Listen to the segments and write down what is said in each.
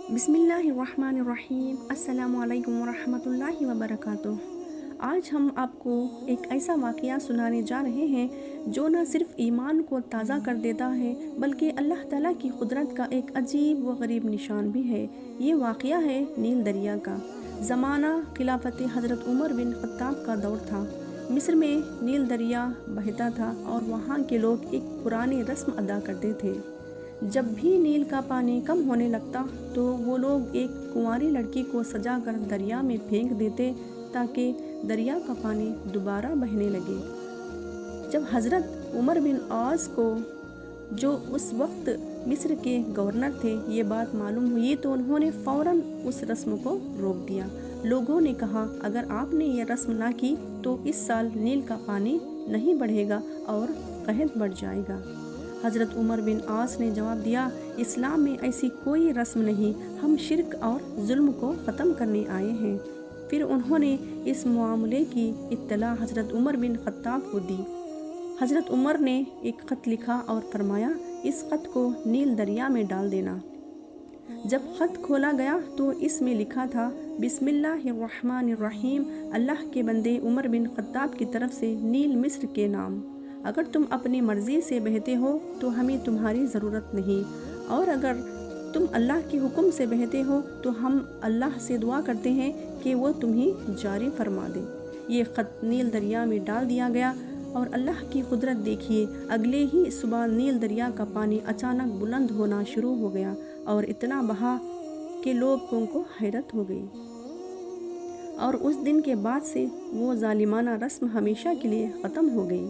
بسم اللہ الرحمن الرحیم۔ السلام علیکم ورحمۃ اللہ وبرکاتہ۔ آج ہم آپ کو ایک ایسا واقعہ سنانے جا رہے ہیں جو نہ صرف ایمان کو تازہ کر دیتا ہے بلکہ اللہ تعالیٰ کی قدرت کا ایک عجیب و غریب نشان بھی ہے۔ یہ واقعہ ہے نیل دریا کا۔ زمانہ خلافت حضرت عمر بن خطاب کا دور تھا۔ مصر میں نیل دریا بہتا تھا اور وہاں کے لوگ ایک پرانی رسم ادا کرتے تھے۔ جب بھی نیل کا پانی کم ہونے لگتا تو وہ لوگ ایک کنواری لڑکی کو سجا کر دریا میں پھینک دیتے تاکہ دریا کا پانی دوبارہ بہنے لگے۔ جب حضرت عمر بن عاص کو، جو اس وقت مصر کے گورنر تھے، یہ بات معلوم ہوئی تو انہوں نے فوراً اس رسم کو روک دیا۔ لوگوں نے کہا، اگر آپ نے یہ رسم نہ کی تو اس سال نیل کا پانی نہیں بڑھے گا اور قحط بڑھ جائے گا۔ حضرت عمر بن عاص نے جواب دیا، اسلام میں ایسی کوئی رسم نہیں، ہم شرک اور ظلم کو ختم کرنے آئے ہیں۔ پھر انہوں نے اس معاملے کی اطلاع حضرت عمر بن خطاب کو دی۔ حضرت عمر نے ایک خط لکھا اور فرمایا، اس خط کو نیل دریا میں ڈال دینا۔ جب خط کھولا گیا تو اس میں لکھا تھا، بسم اللہ الرحمن الرحیم، اللہ کے بندے عمر بن خطاب کی طرف سے نیل مصر کے نام۔ اگر تم اپنی مرضی سے بہتے ہو تو ہمیں تمہاری ضرورت نہیں، اور اگر تم اللہ کے حکم سے بہتے ہو تو ہم اللہ سے دعا کرتے ہیں کہ وہ تمہیں جاری فرما دے۔ یہ خط نیل دریا میں ڈال دیا گیا اور اللہ کی قدرت دیکھیے، اگلے ہی صبح نیل دریا کا پانی اچانک بلند ہونا شروع ہو گیا اور اتنا بہا کہ لوگوں کو حیرت ہو گئی، اور اس دن کے بعد سے وہ ظالمانہ رسم ہمیشہ کے لیے ختم ہو گئی۔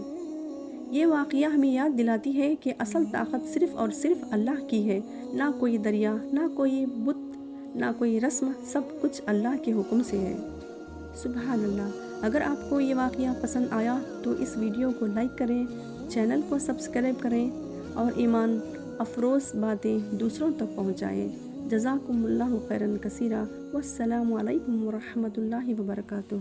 یہ واقعہ ہمیں یاد دلاتی ہے کہ اصل طاقت صرف اور صرف اللہ کی ہے، نہ کوئی دریا، نہ کوئی بت، نہ کوئی رسم، سب کچھ اللہ کے حکم سے ہے۔ سبحان اللہ۔ اگر آپ کو یہ واقعہ پسند آیا تو اس ویڈیو کو لائک کریں، چینل کو سبسکرائب کریں اور ایمان افروز باتیں دوسروں تک پہنچائیں۔ جزاکم اللہ خیرا کثیرا، والسلام علیکم ورحمۃ اللہ وبرکاتہ۔